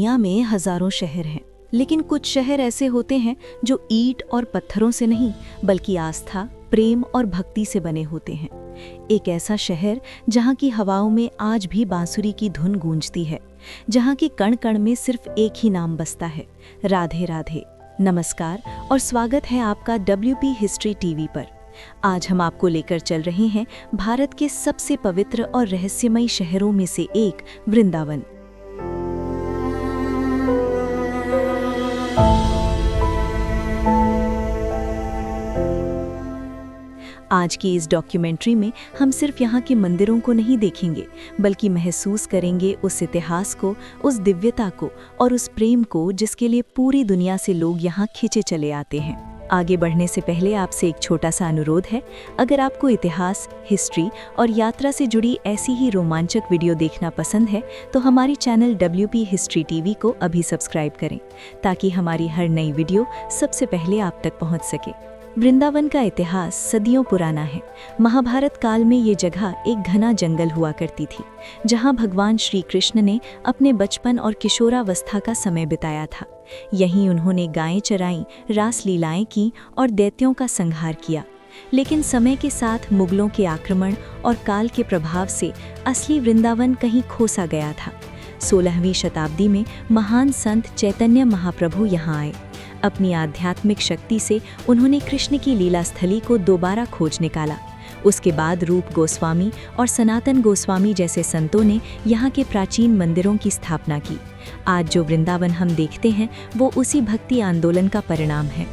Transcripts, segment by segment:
दुनिया में हजारों शहर हैं, लेकिन कुछ शहर ऐसे होते हैं जो ईंट और पत्थरों से नहीं बल्कि आस्था, प्रेम और भक्ति से बने होते हैं। एक ऐसा शहर जहाँ की हवाओं में आज भी बांसुरी की धुन गूंजती है, जहाँ की कण कण में सिर्फ एक ही नाम बसता है, राधे राधे। नमस्कार और स्वागत है आपका WP हिस्ट्री टीवी पर। आज हम आपको लेकर चल रहे हैं भारत के सबसे पवित्र और रहस्यमयी शहरों में से एक वृंदावन। आज की इस डॉक्यूमेंट्री में हम सिर्फ यहाँ के मंदिरों को नहीं देखेंगे, बल्कि महसूस करेंगे उस इतिहास को, उस दिव्यता को और उस प्रेम को जिसके लिए पूरी दुनिया से लोग यहाँ खिंचे चले आते हैं। आगे बढ़ने से पहले आपसे एक छोटा सा अनुरोध है, अगर आपको इतिहास, हिस्ट्री और यात्रा से जुड़ी ऐसी ही रोमांचक वीडियो देखना पसंद है तो हमारी चैनल WP हिस्ट्री टीवी को अभी सब्सक्राइब करें, ताकि हमारी हर नई वीडियो सबसे पहले आप तक पहुंच सके। वृंदावन का इतिहास सदियों पुराना है। महाभारत काल में ये जगह एक घना जंगल हुआ करती थी, जहां भगवान श्री कृष्ण ने अपने बचपन और किशोरावस्था का समय बिताया था। यहीं उन्होंने गायें चराईं, रास लीलाएं की और दैत्यों का संहार किया। लेकिन समय के साथ मुगलों के आक्रमण और काल के प्रभाव से असली वृंदावन कहीं खोसा गया था। 16वीं शताब्दी में महान संत चैतन्य महाप्रभु यहाँ आए। अपनी आध्यात्मिक शक्ति से उन्होंने कृष्ण की लीला स्थली को दोबारा खोज निकाला। उसके बाद रूप गोस्वामी और सनातन गोस्वामी जैसे संतों ने यहाँ के प्राचीन मंदिरों की स्थापना की। आज जो वृंदावन हम देखते हैं वो उसी भक्ति आंदोलन का परिणाम है।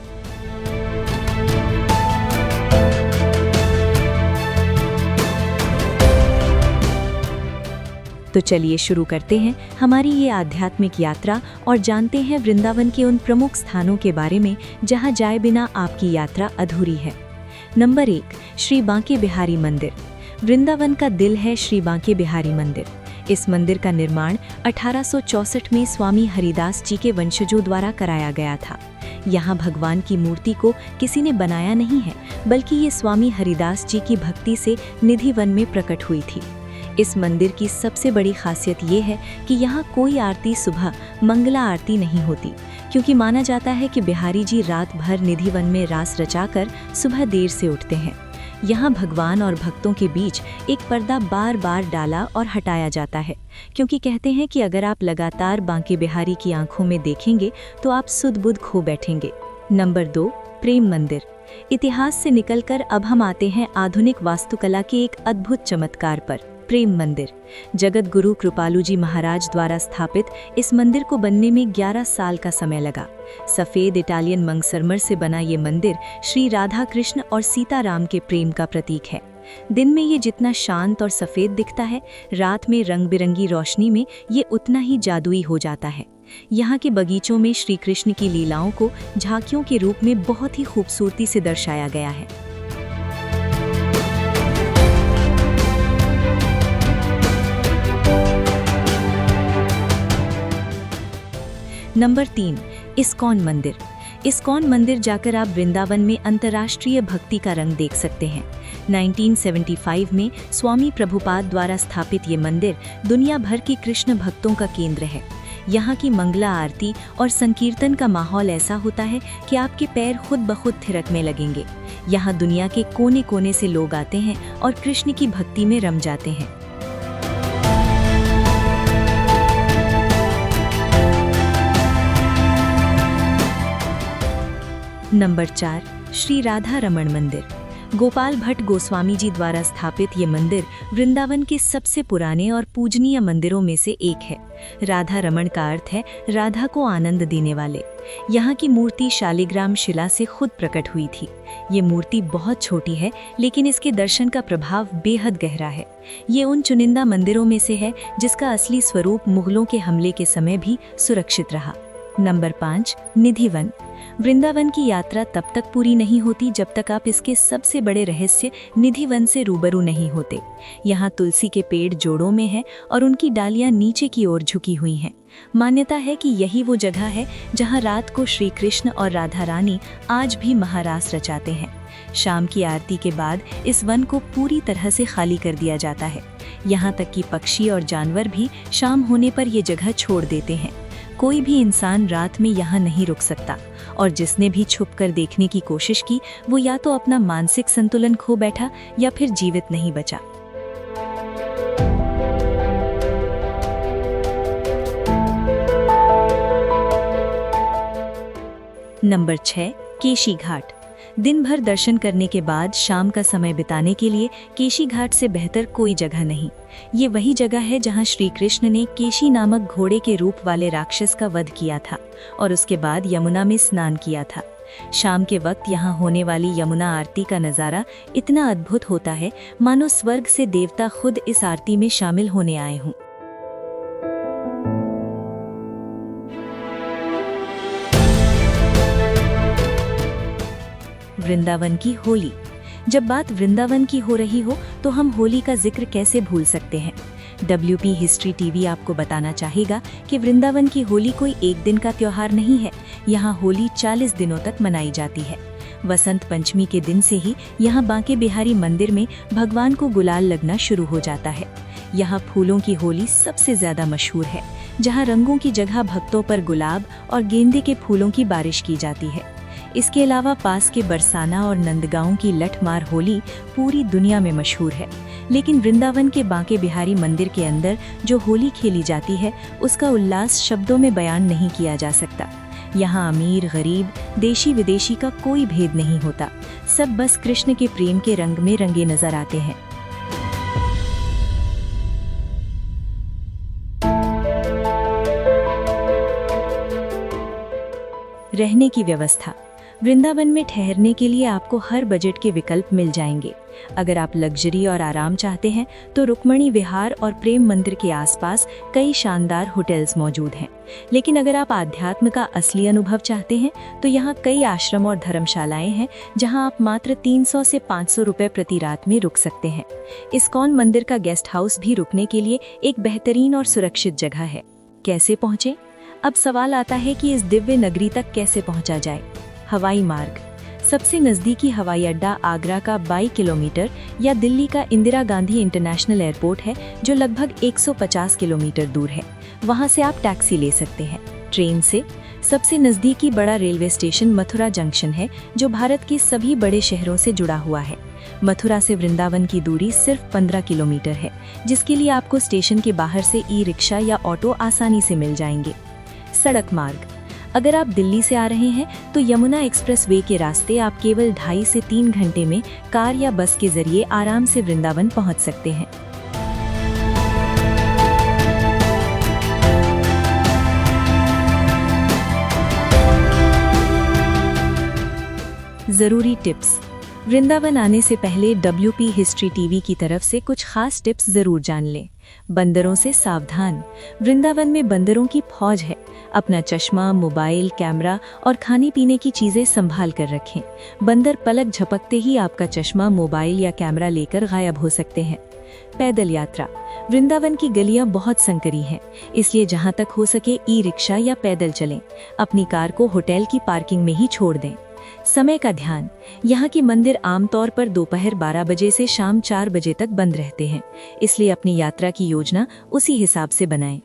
तो चलिए शुरू करते हैं हमारी ये आध्यात्मिक यात्रा और जानते हैं वृंदावन के उन प्रमुख स्थानों के बारे में जहां जाए बिना आपकी यात्रा अधूरी है। नंबर 1, श्री बांके बिहारी मंदिर। वृंदावन का दिल है श्री बांके बिहारी मंदिर। इस मंदिर का निर्माण 1864 में स्वामी हरिदास जी के वंशजों द्वारा कराया गया था। यहाँ भगवान की मूर्ति को किसी ने बनाया नहीं है, बल्कि ये स्वामी हरिदास जी की भक्ति से निधि वन में प्रकट हुई थी। इस मंदिर की सबसे बड़ी खासियत ये है कि यहाँ कोई आरती सुबह मंगला आरती नहीं होती, क्योंकि माना जाता है कि बिहारी जी रात भर निधि वन में रास रचाकर सुबह देर से उठते हैं। यहाँ भगवान और भक्तों के बीच एक पर्दा बार बार डाला और हटाया जाता है, क्योंकि कहते हैं कि अगर आप लगातार बांके बिहारी की आंखों में देखेंगे तो आप सुध बुध खो बैठेंगे। नंबर 2, प्रेम मंदिर। इतिहास से निकलकर अब हम आते हैं आधुनिक वास्तुकला के एक अद्भुत चमत्कार पर, प्रेम मंदिर। जगत गुरु कृपालु जी महाराज द्वारा स्थापित इस मंदिर को बनने में 11 साल का समय लगा। सफ़ेद इटालियन मंगसरमर से बना ये मंदिर श्री राधा कृष्ण और सीताराम के प्रेम का प्रतीक है। दिन में ये जितना शांत और सफ़ेद दिखता है, रात में रंग बिरंगी रोशनी में ये उतना ही जादुई हो जाता है। यहाँ के बगीचों में श्री कृष्ण की लीलाओं को झांकियों के रूप में बहुत ही खूबसूरती से दर्शाया गया है। नंबर 3, इस्कॉन मंदिर। इस्कॉन मंदिर जाकर आप वृंदावन में अंतर्राष्ट्रीय भक्ति का रंग देख सकते हैं। 1975 में स्वामी प्रभुपाद द्वारा स्थापित ये मंदिर दुनिया भर की कृष्ण भक्तों का केंद्र है। यहाँ की मंगला आरती और संकीर्तन का माहौल ऐसा होता है कि आपके पैर खुद ब खुद थिरकने लगेंगे। यहाँ दुनिया के कोने कोने से लोग आते हैं और कृष्ण की भक्ति में रम जाते हैं। नंबर 4, श्री राधा रमण मंदिर। गोपाल भट्ट गोस्वामी जी द्वारा स्थापित ये मंदिर वृंदावन के सबसे पुराने और पूजनीय मंदिरों में से एक है। राधा रमण का अर्थ है राधा को आनंद देने वाले। यहाँ की मूर्ति शालिग्राम शिला से खुद प्रकट हुई थी। ये मूर्ति बहुत छोटी है, लेकिन इसके दर्शन का प्रभाव बेहद गहरा है। ये उन चुनिंदा मंदिरों में से है जिसका असली स्वरूप मुगलों के हमले के समय भी सुरक्षित रहा। नंबर 5, निधि वन। वृंदावन की यात्रा तब तक पूरी नहीं होती जब तक आप इसके सबसे बड़े रहस्य निधि वन से रूबरू नहीं होते। यहाँ तुलसी के पेड़ जोड़ों में हैं और उनकी डालियाँ नीचे की ओर झुकी हुई हैं। मान्यता है कि यही वो जगह है जहाँ रात को श्री कृष्ण और राधा रानी आज भी महारास रचाते हैं। शाम की आरती के बाद इस वन को पूरी तरह से खाली कर दिया जाता है। यहाँ तक कि पक्षी और जानवर भी शाम होने पर ये जगह छोड़ देते हैं। कोई भी इंसान रात में यहाँ नहीं रुक सकता, और जिसने भी छुपकर देखने की कोशिश की वो या तो अपना मानसिक संतुलन खो बैठा या फिर जीवित नहीं बचा। नंबर 6, केशी घाट। दिन भर दर्शन करने के बाद शाम का समय बिताने के लिए केशी घाट से बेहतर कोई जगह नहीं। ये वही जगह है जहाँ श्री कृष्ण ने केशी नामक घोड़े के रूप वाले राक्षस का वध किया था और उसके बाद यमुना में स्नान किया था। शाम के वक्त यहाँ होने वाली यमुना आरती का नज़ारा इतना अद्भुत होता है मानो स्वर्ग से देवता खुद इस आरती में शामिल होने आए हों। वृंदावन की होली। जब बात वृंदावन की हो रही हो तो हम होली का जिक्र कैसे भूल सकते हैं। WP हिस्ट्री टीवी आपको बताना चाहेगा कि वृंदावन की होली कोई एक दिन का त्योहार नहीं है। यहाँ होली 40 दिनों तक मनाई जाती है। वसंत पंचमी के दिन से ही यहाँ बांके बिहारी मंदिर में भगवान को गुलाल लगना शुरू हो जाता है। यहाँ फूलों की होली सबसे ज्यादा मशहूर है, जहाँ रंगों की जगह भक्तों पर गुलाब और गेंदे के फूलों की बारिश की जाती है। इसके अलावा पास के बरसाना और नंदगांव की लठमार होली पूरी दुनिया में मशहूर है, लेकिन वृंदावन के बांके बिहारी मंदिर के अंदर जो होली खेली जाती है उसका उल्लास शब्दों में बयान नहीं किया जा सकता। यहाँ अमीर गरीब देशी विदेशी का कोई भेद नहीं होता, सब बस कृष्ण के प्रेम के रंग में रंगे नजर आते हैं। रहने की व्यवस्था। वृंदावन में ठहरने के लिए आपको हर बजट के विकल्प मिल जाएंगे। अगर आप लग्जरी और आराम चाहते हैं तो रुक्मणी विहार और प्रेम मंदिर के आसपास कई शानदार होटल्स मौजूद हैं। लेकिन अगर आप आध्यात्म का असली अनुभव चाहते हैं तो यहाँ कई आश्रम और धर्मशालाएं हैं जहाँ आप मात्र 300 से 500 रुपए प्रति रात में रुक सकते हैं। इस्कॉन मंदिर का गेस्ट हाउस भी रुकने के लिए एक बेहतरीन और सुरक्षित जगह है। कैसे पहुँचे? अब सवाल आता है कि इस दिव्य नगरी तक कैसे पहुँचा जाए। हवाई मार्ग। सबसे नज़दीकी हवाई अड्डा आगरा का 22 किलोमीटर या दिल्ली का इंदिरा गांधी इंटरनेशनल एयरपोर्ट है जो लगभग 150 किलोमीटर दूर है। वहां से आप टैक्सी ले सकते हैं। ट्रेन से सबसे नज़दीकी बड़ा रेलवे स्टेशन मथुरा जंक्शन है जो भारत के सभी बड़े शहरों से जुड़ा हुआ है। मथुरा से वृंदावन की दूरी सिर्फ 15 किलोमीटर है, जिसके लिए आपको स्टेशन के बाहर से ई-रिक्शा या ऑटो आसानी से मिल जाएंगे। सड़क मार्ग। अगर आप दिल्ली से आ रहे हैं तो यमुना एक्सप्रेस वे के रास्ते आप केवल 2.5 से 3 घंटे में कार या बस के जरिए आराम से वृंदावन पहुंच सकते हैं। जरूरी टिप्स। वृंदावन आने से पहले WP हिस्ट्री टीवी की तरफ से कुछ खास टिप्स जरूर जान लें। बंदरों से सावधान। वृंदावन में बंदरों की फौज है। अपना चश्मा, मोबाइल, कैमरा और खाने पीने की चीजें संभाल कर रखें। बंदर पलक झपकते ही आपका चश्मा, मोबाइल या कैमरा लेकर गायब हो सकते हैं। पैदल यात्रा। वृंदावन की गलियां बहुत संकरी हैं, इसलिए जहां तक हो सके ई-रिक्शा या पैदल चलें। अपनी कार को होटल की पार्किंग में ही छोड़ दें। समय का ध्यान। यहाँ के मंदिर आमतौर पर दोपहर 12 बजे से शाम 4 बजे तक बंद रहते हैं, इसलिए अपनी यात्रा की योजना उसी हिसाब से बनाएं।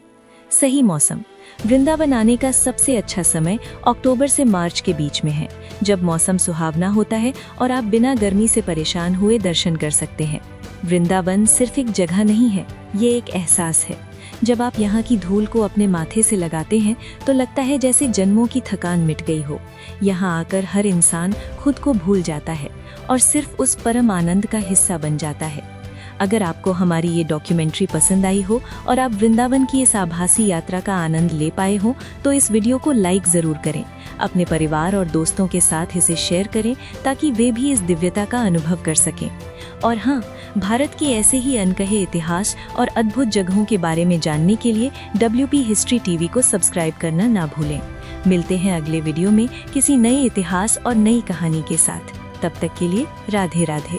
सही मौसम। वृंदावन आने का सबसे अच्छा समय अक्टूबर से मार्च के बीच में है, जब मौसम सुहावना होता है और आप बिना गर्मी से परेशान हुए दर्शन कर सकते हैं। वृंदावन सिर्फ एक जगह नहीं है, ये एक एहसास है। जब आप यहाँ की धूल को अपने माथे से लगाते हैं तो लगता है जैसे जन्मों की थकान मिट गई हो। यहाँ आकर हर इंसान खुद को भूल जाता है और सिर्फ उस परम आनंद का हिस्सा बन जाता है। अगर आपको हमारी ये डॉक्यूमेंट्री पसंद आई हो और आप वृंदावन की इस आभासी यात्रा का आनंद ले पाए हो तो इस वीडियो को लाइक ज़रूर करें। अपने परिवार और दोस्तों के साथ इसे शेयर करें ताकि वे भी इस दिव्यता का अनुभव कर सकें। और हाँ, भारत के ऐसे ही अनकहे इतिहास और अद्भुत जगहों के बारे में जानने के लिए WP हिस्ट्री टीवी को सब्सक्राइब करना ना भूलें। मिलते हैं अगले वीडियो में किसी नए इतिहास और नई कहानी के साथ। तब तक के लिए राधे राधे।